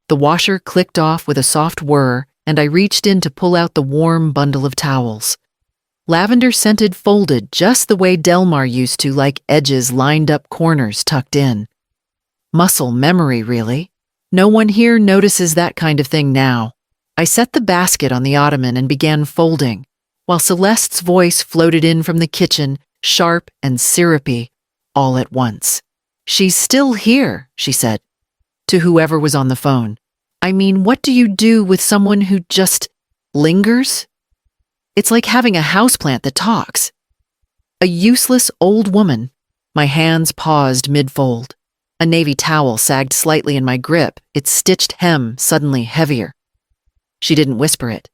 The washer clicked off with a soft whir, and I reached in to pull out the warm bundle of towels. Lavender-scented, folded just the way Delmar used to, like edges lined up, corners tucked in. Muscle memory, really. No one here notices that kind of thing now. I set the basket on the ottoman and began folding, while Celeste's voice floated in from the kitchen, sharp and syrupy, all at once. "She's still here," she said, to whoever was on the phone. "I mean, what do you do with someone who just lingers? It's like having a houseplant that talks." A useless old woman. My hands paused mid-fold. A navy towel sagged slightly in my grip, its stitched hem suddenly heavier. She didn't whisper it.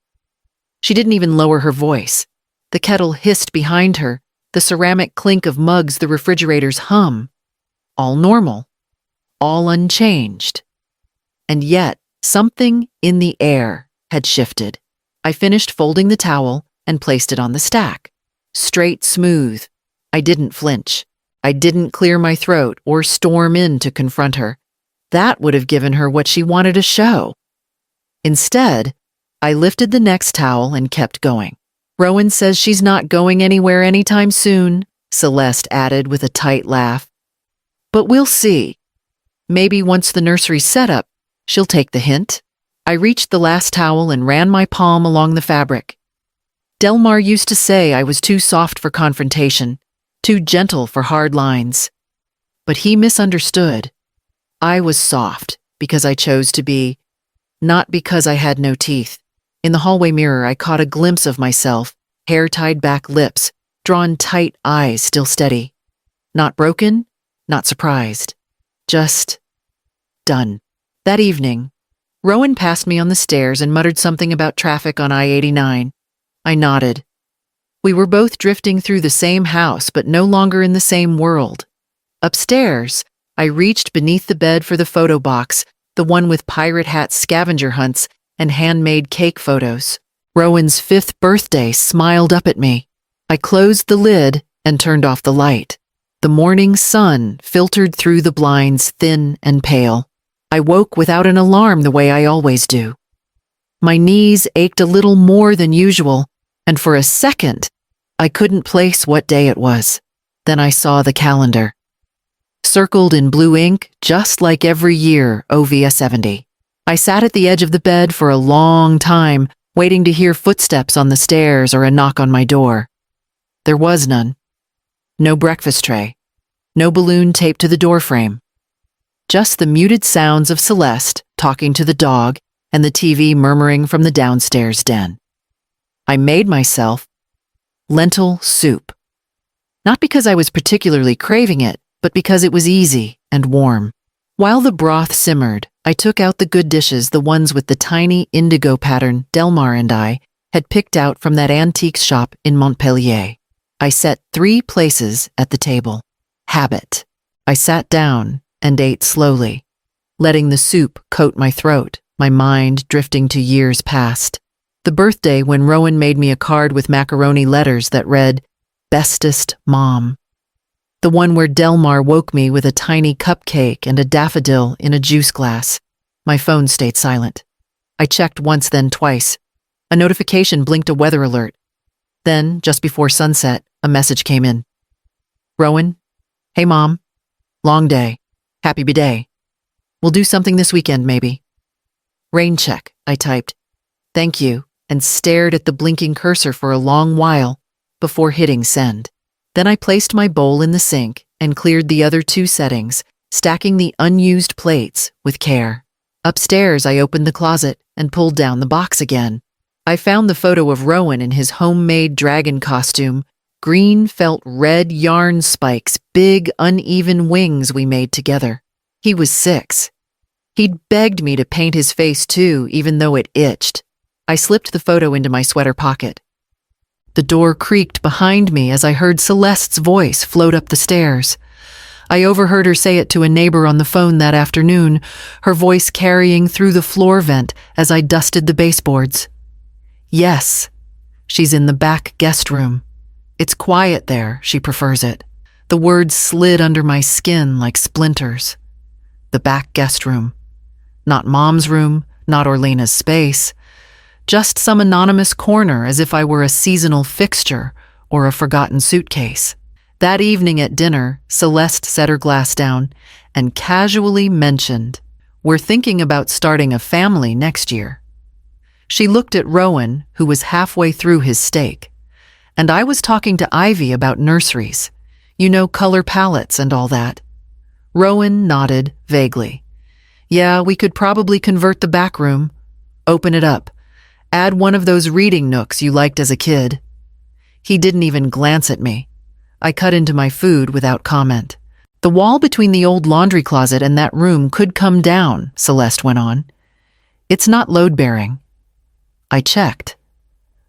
She didn't even lower her voice. The kettle hissed behind her, the ceramic clink of mugs, the refrigerator's hum. All normal. All unchanged. And yet, something in the air had shifted. I finished folding the towel and placed it on the stack. Straight, smooth. I didn't flinch. I didn't clear my throat or storm in to confront her. That would have given her what she wanted to show. Instead, I lifted the next towel and kept going. "Rowan says she's not going anywhere anytime soon," Celeste added with a tight laugh. "But we'll see. Maybe once the nursery's set up, she'll take the hint." I reached the last towel and ran my palm along the fabric. Delmar used to say I was too soft for confrontation, too gentle for hard lines. But he misunderstood. I was soft because I chose to be, not because I had no teeth. In the hallway mirror, I caught a glimpse of myself, hair tied back, lips, drawn tight, eyes still steady. Not broken, not surprised. Just done. That evening, Rowan passed me on the stairs and muttered something about traffic on I-89. I nodded. We were both drifting through the same house, but no longer in the same world. Upstairs, I reached beneath the bed for the photo box, the one with pirate hats, scavenger hunts, and handmade cake photos. Rowan's 5th birthday smiled up at me. I closed the lid and turned off the light. The morning sun filtered through the blinds, thin and pale. I woke without an alarm the way I always do. My knees ached a little more than usual, and for a second, I couldn't place what day it was. Then I saw the calendar. Circled in blue ink, just like every year, OVA 70. I sat at the edge of the bed for a long time, waiting to hear footsteps on the stairs or a knock on my door. There was none. No breakfast tray. No balloon taped to the doorframe. Just the muted sounds of Celeste talking to the dog and the TV murmuring from the downstairs den. I made myself lentil soup. Not because I was particularly craving it, but because it was easy and warm. While the broth simmered, I took out the good dishes, the ones with the tiny indigo pattern Delmar and I had picked out from that antique shop in Montpellier. I set 3 places at the table. Habit. I sat down and ate slowly, letting the soup coat my throat, my mind drifting to years past. The birthday when Rowan made me a card with macaroni letters that read, "Bestest Mom." The one where Delmar woke me with a tiny cupcake and a daffodil in a juice glass. My phone stayed silent. I checked once, then twice. A notification blinked, a weather alert. Then, just before sunset, a message came in. "Rowan, hey Mom, long day, happy bidet. We'll do something this weekend, maybe." "Rain check," I typed. "Thank you," and stared at the blinking cursor for a long while before hitting send. Then I placed my bowl in the sink and cleared the other 2 settings, stacking the unused plates with care. Upstairs, I opened the closet and pulled down the box again. I found the photo of Rowan in his homemade dragon costume, green felt red yarn spikes, big uneven wings we made together. He was 6. He'd begged me to paint his face too, even though it itched. I slipped the photo into my sweater pocket. The door creaked behind me as I heard Celeste's voice float up the stairs. I overheard her say it to a neighbor on the phone that afternoon, her voice carrying through the floor vent as I dusted the baseboards. "Yes, she's in the back guest room. It's quiet there, she prefers it." The words slid under my skin like splinters. The back guest room. Not Mom's room, not Orlena's space. Just some anonymous corner, as if I were a seasonal fixture or a forgotten suitcase. That evening at dinner, Celeste set her glass down and casually mentioned, "We're thinking about starting a family next year." She looked at Rowan, who was halfway through his steak, and I was talking to Ivy about nurseries. You know, color palettes and all that. Rowan nodded vaguely. "Yeah, we could probably convert the back room. Open it up. Add one of those reading nooks you liked as a kid." He didn't even glance at me. I cut into my food without comment. "The wall between the old laundry closet and that room could come down," Celeste went on. "It's not load-bearing." I checked.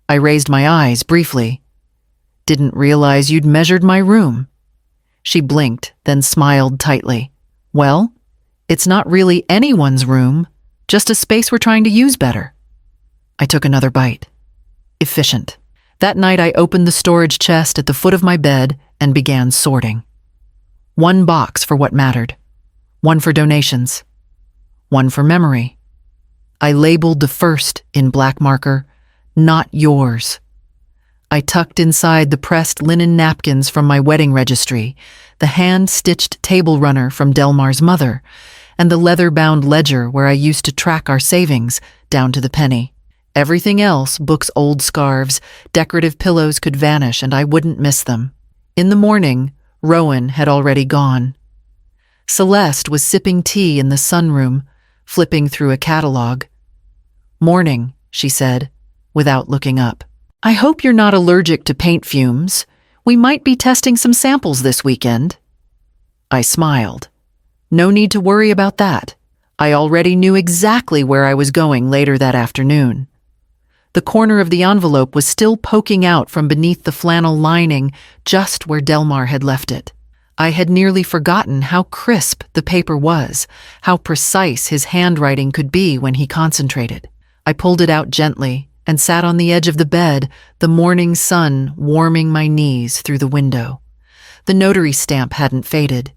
I raised my eyes briefly. "Didn't realize you'd measured my room." She blinked, then smiled tightly. "Well, it's not really anyone's room, just a space we're trying to use better." I took another bite. Efficient. That night I opened the storage chest at the foot of my bed and began sorting. One box for what mattered. One for donations. One for memory. I labeled the first in black marker, "Not yours." I tucked inside the pressed linen napkins from my wedding registry, the hand-stitched table runner from Delmar's mother, and the leather-bound ledger where I used to track our savings down to the penny. Everything else, books, old scarves, decorative pillows, could vanish and I wouldn't miss them. In the morning, Rowan had already gone. Celeste was sipping tea in the sunroom, flipping through a catalog. "Morning," she said, without looking up. "I hope you're not allergic to paint fumes. We might be testing some samples this weekend." I smiled. No need to worry about that. I already knew exactly where I was going later that afternoon. The corner of the envelope was still poking out from beneath the flannel lining, just where Delmar had left it. I had nearly forgotten how crisp the paper was, how precise his handwriting could be when he concentrated. I pulled it out gently and sat on the edge of the bed, the morning sun warming my knees through the window. The notary stamp hadn't faded.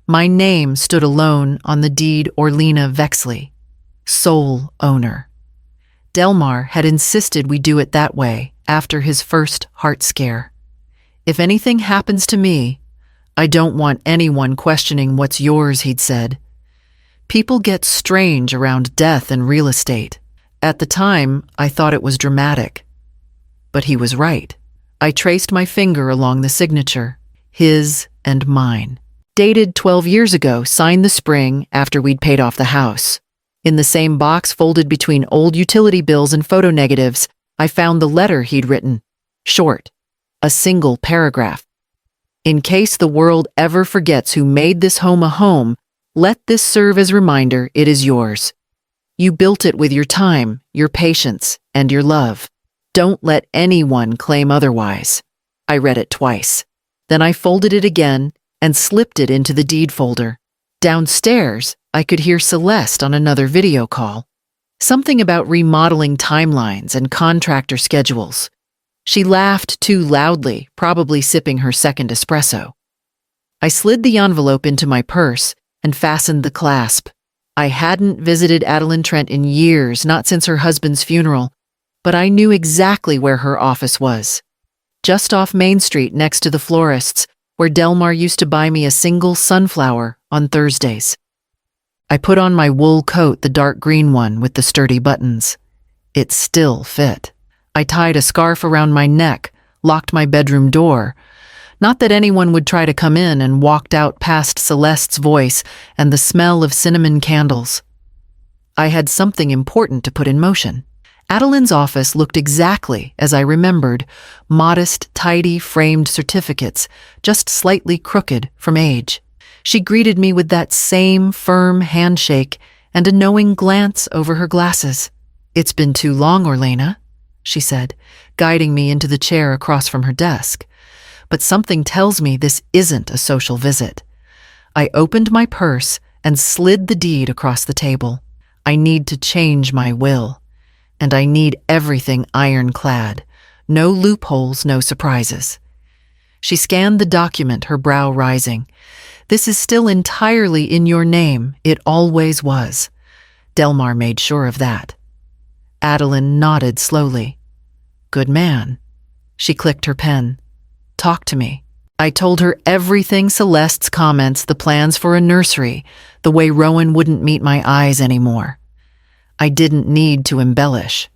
My name stood alone on the deed, Orlena Vexley, sole owner. Delmar had insisted we do it that way after his first heart scare. "If anything happens to me, I don't want anyone questioning what's yours," he'd said. "People get strange around death and real estate." At the time, I thought it was dramatic. But he was right. I traced my finger along the signature, his and mine. Dated 12 years ago, signed the spring after we'd paid off the house. In the same box folded between old utility bills and photo negatives, I found the letter he'd written. Short. A single paragraph. "In case the world ever forgets who made this home a home, let this serve as reminder it is yours. You built it with your time, your patience, and your love. Don't let anyone claim otherwise." I read it twice. Then I folded it again and slipped it into the deed folder. Downstairs, I could hear Celeste on another video call. Something about remodeling timelines and contractor schedules. She laughed too loudly, probably sipping her second espresso. I slid the envelope into my purse and fastened the clasp. I hadn't visited Adeline Trent in years, not since her husband's funeral, but I knew exactly where her office was. Just off Main Street next to the florist's, where Delmar used to buy me a single sunflower on Thursdays. I put on my wool coat, the dark green one with the sturdy buttons. It still fit. I tied a scarf around my neck, locked my bedroom door. Not that anyone would try to come in, and walked out past Celeste's voice and the smell of cinnamon candles. I had something important to put in motion. Adeline's office looked exactly as I remembered, modest, tidy, framed certificates, just slightly crooked from age. She greeted me with that same firm handshake and a knowing glance over her glasses. "It's been too long, Orlena," she said, guiding me into the chair across from her desk. "But something tells me this isn't a social visit." I opened my purse and slid the deed across the table. I need to change my will. And I need everything ironclad. No loopholes, no surprises. She scanned the document, her brow rising. "This is still entirely in your name. It always was." Delmar made sure of that. Adeline nodded slowly. Good man. She clicked her pen. Talk to me. I told her everything: Celeste's comments, the plans for a nursery, the way Rowan wouldn't meet my eyes anymore. I didn't need to embellish.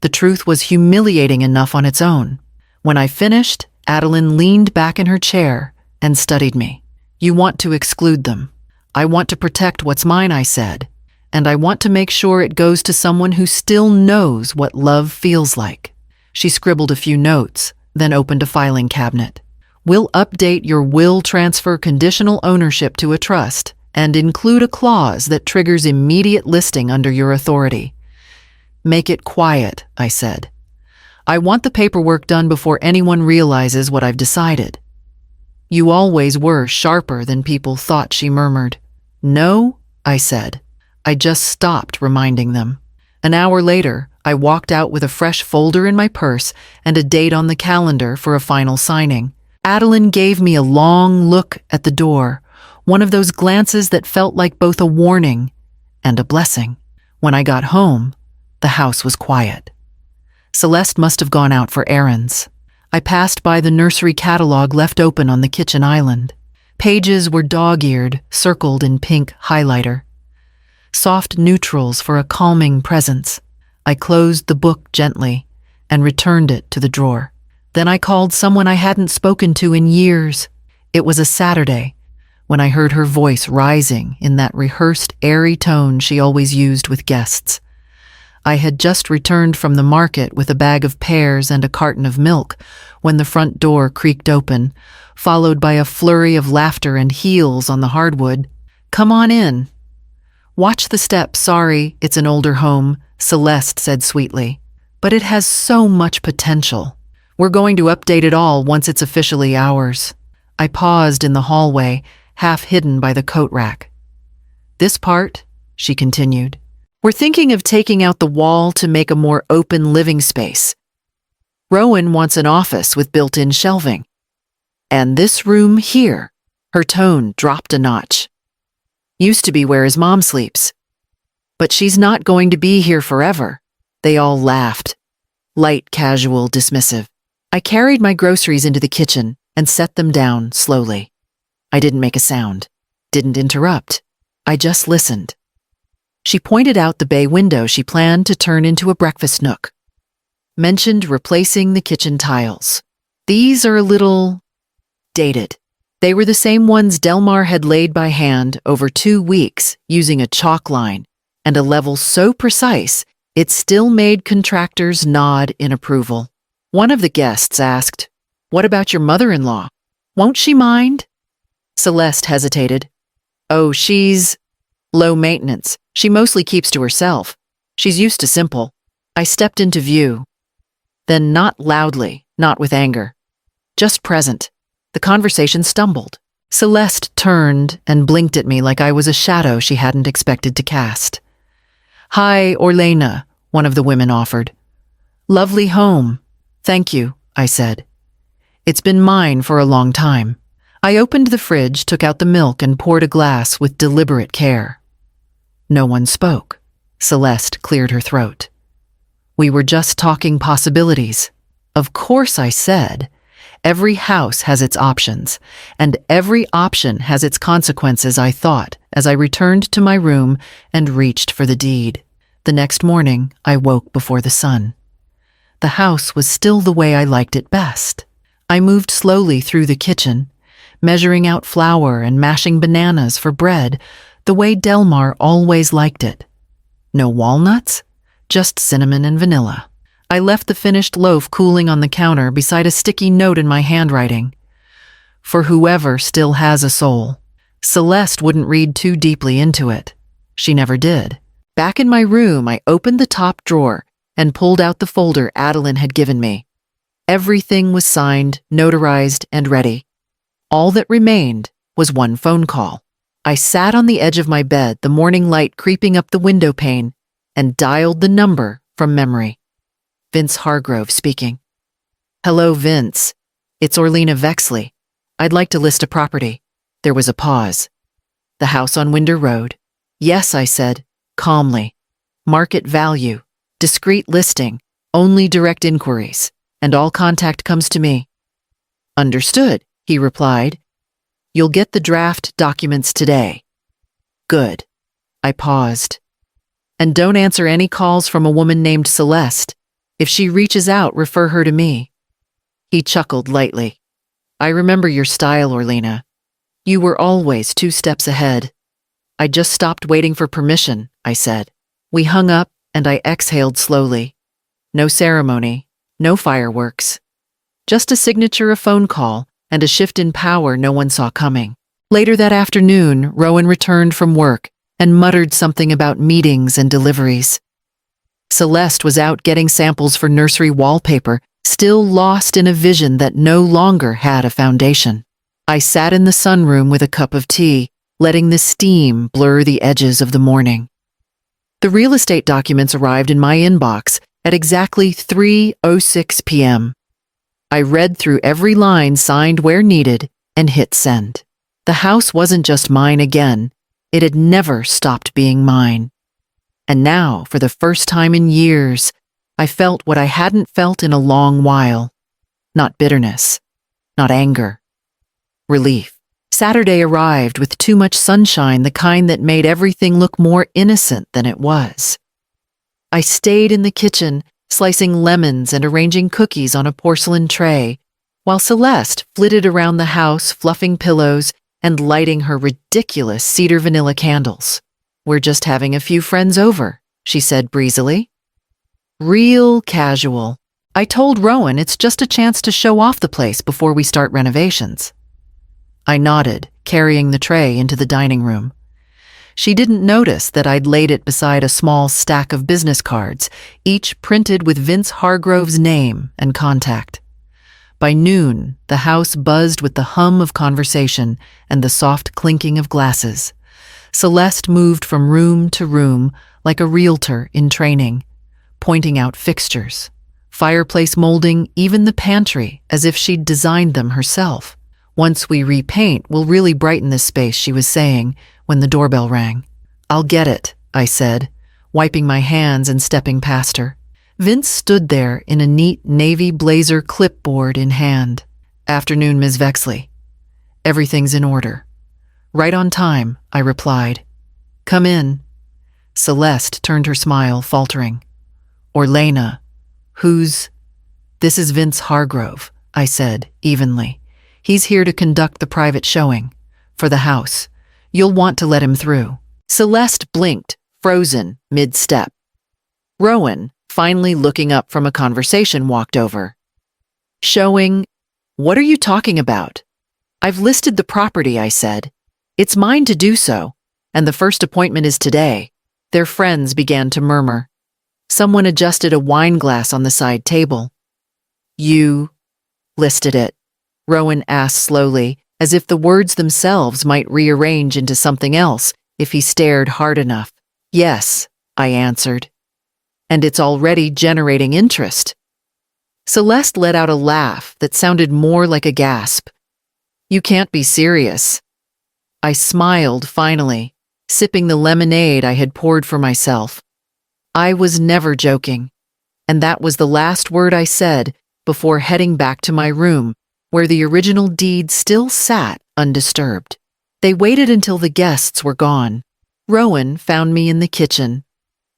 The truth was humiliating enough on its own. When I finished, Adeline leaned back in her chair and studied me. You want to exclude them. I want to protect what's mine, I said, and I want to make sure it goes to someone who still knows what love feels like. She scribbled a few notes, then opened a filing cabinet. We'll update your will transfer conditional ownership to a trust and include a clause that triggers immediate listing under your authority. Make it quiet, I said. I want the paperwork done before anyone realizes what I've decided. You always were sharper than people thought, she murmured. No, I said. I just stopped reminding them. An hour later, I walked out with a fresh folder in my purse and a date on the calendar for a final signing. Adeline gave me a long look at the door, one of those glances that felt like both a warning and a blessing. When I got home, the house was quiet. Celeste must have gone out for errands. I passed by the nursery catalog left open on the kitchen island. Pages were dog-eared, circled in pink highlighter. Soft neutrals for a calming presence. I closed the book gently and returned it to the drawer. Then I called someone I hadn't spoken to in years. It was a Saturday, when I heard her voice rising in that rehearsed, airy tone she always used with guests. I had just returned from the market with a bag of pears and a carton of milk when the front door creaked open, followed by a flurry of laughter and heels on the hardwood. Come on in. Watch the step. Sorry, it's an older home, Celeste said sweetly. But it has so much potential. We're going to update it all once it's officially ours. I paused in the hallway, half hidden by the coat rack. This part, she continued, we're thinking of taking out the wall to make a more open living space. Rowan wants an office with built-in shelving. And this room here, her tone dropped a notch, used to be where his mom sleeps. But she's not going to be here forever. They all laughed, light, casual, dismissive. I carried my groceries into the kitchen and set them down slowly. I didn't make a sound, didn't interrupt. I just listened. She pointed out the bay window she planned to turn into a breakfast nook. Mentioned replacing the kitchen tiles. These are a little dated. They were the same ones Delmar had laid by hand over 2 weeks using a chalk line and a level so precise it still made contractors nod in approval. One of the guests asked, "What about your mother-in-law? Won't she mind?" Celeste hesitated. "Oh, she's low maintenance. She mostly keeps to herself. She's used to simple." I stepped into view. Then not loudly, not with anger. Just present. The conversation stumbled. Celeste turned and blinked at me like I was a shadow she hadn't expected to cast. "Hi, Orlena," one of the women offered. "Lovely home. Thank you," I said. "It's been mine for a long time." I opened the fridge, took out the milk, and poured a glass with deliberate care. No one spoke. Celeste cleared her throat. "We were just talking possibilities." "Of course," I said. "Every house has its options, and every option has its consequences," I thought, as I returned to my room and reached for the deed. The next morning, I woke before the sun. The house was still the way I liked it best. I moved slowly through the kitchen, measuring out flour and mashing bananas for bread, the way Delmar always liked it. No walnuts, just cinnamon and vanilla. I left the finished loaf cooling on the counter beside a sticky note in my handwriting. "For whoever still has a soul." Celeste wouldn't read too deeply into it. She never did. Back in my room, I opened the top drawer and pulled out the folder Adeline had given me. Everything was signed, notarized, and ready. All that remained was one phone call. I sat on the edge of my bed, the morning light creeping up the window pane, and dialed the number from memory. Vince Hargrove speaking. "Hello, Vince. It's Orlena Vexley. I'd like to list a property." There was a pause. "The house on Winder Road?" "Yes," I said, calmly. Market value, discreet listing, only direct inquiries, and all contact comes to me. Understood, he replied. You'll get the draft documents today. Good. I paused. And don't answer any calls from a woman named Celeste. If she reaches out, refer her to me. He chuckled lightly. I remember your style, Orlena. You were always 2 steps ahead. I just stopped waiting for permission, I said. We hung up, and I exhaled slowly. No ceremony, no fireworks. Just a signature, a phone call, and a shift in power no one saw coming. Later that afternoon, Rowan returned from work and muttered something about meetings and deliveries. Celeste was out getting samples for nursery wallpaper, still lost in a vision that no longer had a foundation. I sat in the sunroom with a cup of tea, letting the steam blur the edges of the morning. The real estate documents arrived in my inbox at exactly 3:06 p.m. I read through every line signed where needed and hit send. The house wasn't just mine again. It had never stopped being mine. And now, for the first time in years, I felt what I hadn't felt in a long while. Not bitterness, not anger. Relief. Saturday arrived with too much sunshine, the kind that made everything look more innocent than it was. I stayed in the kitchen, slicing lemons and arranging cookies on a porcelain tray, while Celeste flitted around the house, fluffing pillows and lighting her ridiculous cedar vanilla candles. We're just having a few friends over, she said breezily. Real casual. I told Rowan it's just a chance to show off the place before we start renovations. I nodded, carrying the tray into the dining room. She didn't notice that I'd laid it beside a small stack of business cards, each printed with Vince Hargrove's name and contact. By noon, the house buzzed with the hum of conversation and the soft clinking of glasses. Celeste moved from room to room like a realtor in training, pointing out fixtures, fireplace molding, even the pantry, as if she'd designed them herself. Once we repaint, we'll really brighten this space, she was saying when the doorbell rang. I'll get it, I said, wiping my hands and stepping past her. Vince stood there in a neat navy blazer, clipboard in hand. Afternoon, Ms. Vexley. Everything's in order. Right on time, I replied. Come in. Celeste turned her smile, faltering. Orlena, who's... This is Vince Hargrove, I said, evenly. He's here to conduct the private showing. For the house. You'll want to let him through. Celeste blinked, frozen, mid-step. Rowan, finally looking up from a conversation, walked over. Showing? What are you talking about? I've listed the property, I said. It's mine to do so, and the first appointment is today. Their friends began to murmur. Someone adjusted a wine glass on the side table. You listed it, Rowan asked slowly, as if the words themselves might rearrange into something else if he stared hard enough. Yes, I answered. And it's already generating interest. Celeste let out a laugh that sounded more like a gasp. You can't be serious. I smiled finally, sipping the lemonade I had poured for myself. I was never joking, and that was the last word I said before heading back to my room, where the original deed still sat undisturbed. They waited until the guests were gone. Rowan found me in the kitchen,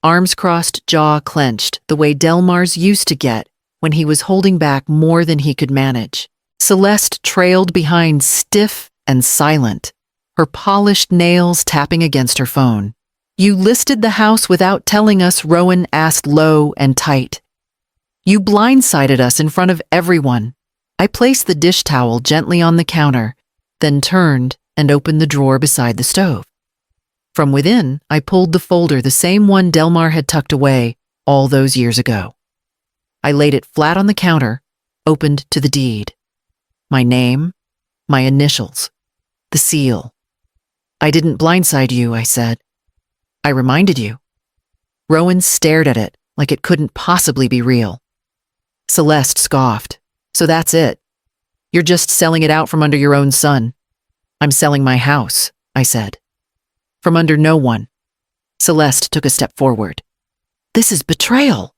arms crossed, jaw clenched, the way Delmar's used to get when he was holding back more than he could manage. Celeste trailed behind, stiff and silent, her polished nails tapping against her phone. You listed the house without telling us, Rowan asked low and tight. You blindsided us in front of everyone. I placed the dish towel gently on the counter, then turned and opened the drawer beside the stove. From within, I pulled the folder, the same one Delmar had tucked away all those years ago. I laid it flat on the counter, opened to the deed. My name, my initials, the seal. I didn't blindside you, I said. I reminded you. Rowan stared at it like it couldn't possibly be real. Celeste scoffed. So that's it. You're just selling it out from under your own son. I'm selling my house, I said. From under no one. Celeste took a step forward. This is betrayal.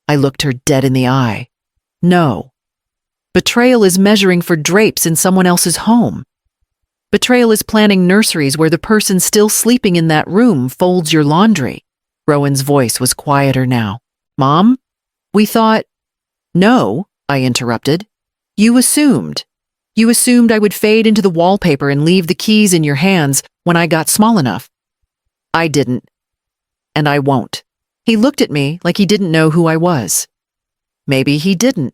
I looked her dead in the eye. No. Betrayal is measuring for drapes in someone else's home. Betrayal is planning nurseries where the person still sleeping in that room folds your laundry. Rowan's voice was quieter now. Mom, we thought… No, I interrupted. You assumed. You assumed I would fade into the wallpaper and leave the keys in your hands when I got small enough. I didn't. And I won't. He looked at me like he didn't know who I was. Maybe he didn't.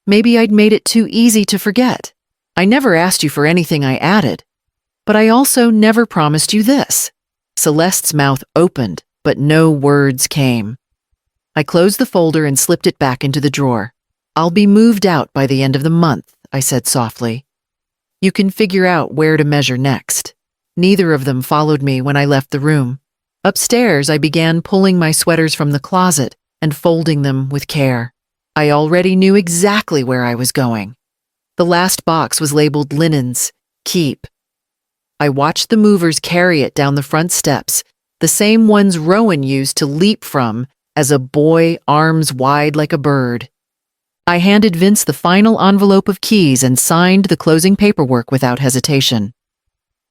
Maybe I'd made it too easy to forget. I never asked you for anything, I added. But I also never promised you this. Celeste's mouth opened, but no words came. I closed the folder and slipped it back into the drawer. I'll be moved out by the end of the month, I said softly. You can figure out where to measure next. Neither of them followed me when I left the room. Upstairs, I began pulling my sweaters from the closet and folding them with care. I already knew exactly where I was going. The last box was labeled linens, keep. I watched the movers carry it down the front steps, the same ones Rowan used to leap from as a boy, arms wide like a bird. I handed Vince the final envelope of keys and signed the closing paperwork without hesitation.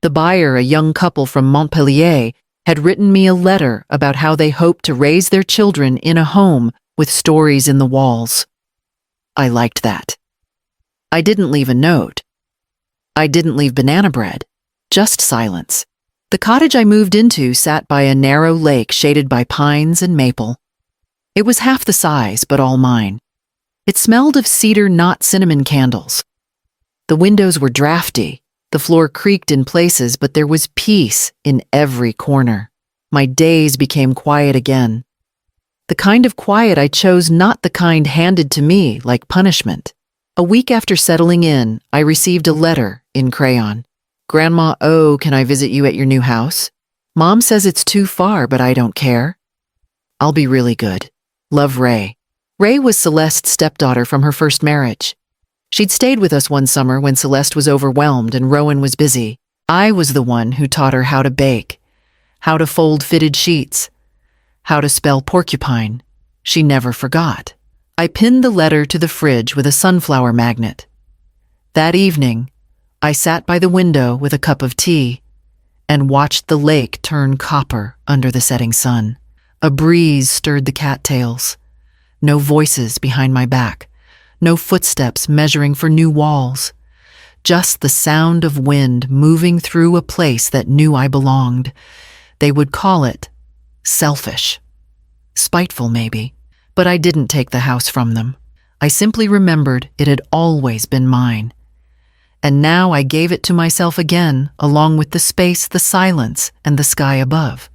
The buyer, a young couple from Montpellier, had written me a letter about how they hoped to raise their children in a home with stories in the walls. I liked that. I didn't leave a note. I didn't leave banana bread, just silence. The cottage I moved into sat by a narrow lake shaded by pines and maple. It was half the size, but all mine. It smelled of cedar, not cinnamon candles. The windows were drafty. The floor creaked in places, but there was peace in every corner. My days became quiet again. The kind of quiet I chose, not the kind handed to me like punishment. A week after settling in, I received a letter in crayon. Grandma, oh, can I visit you at your new house? Mom says it's too far, but I don't care. I'll be really good. Love, Ray. Ray was Celeste's stepdaughter from her first marriage. She'd stayed with us one summer when Celeste was overwhelmed and Rowan was busy. I was the one who taught her how to bake, how to fold fitted sheets, how to spell porcupine. She never forgot. I pinned the letter to the fridge with a sunflower magnet. That evening, I sat by the window with a cup of tea and watched the lake turn copper under the setting sun. A breeze stirred the cattails. No voices behind my back. No footsteps measuring for new walls. Just the sound of wind moving through a place that knew I belonged. They would call it selfish. Spiteful, maybe. But I didn't take the house from them. I simply remembered it had always been mine. And now I gave it to myself again, along with the space, the silence, and the sky above.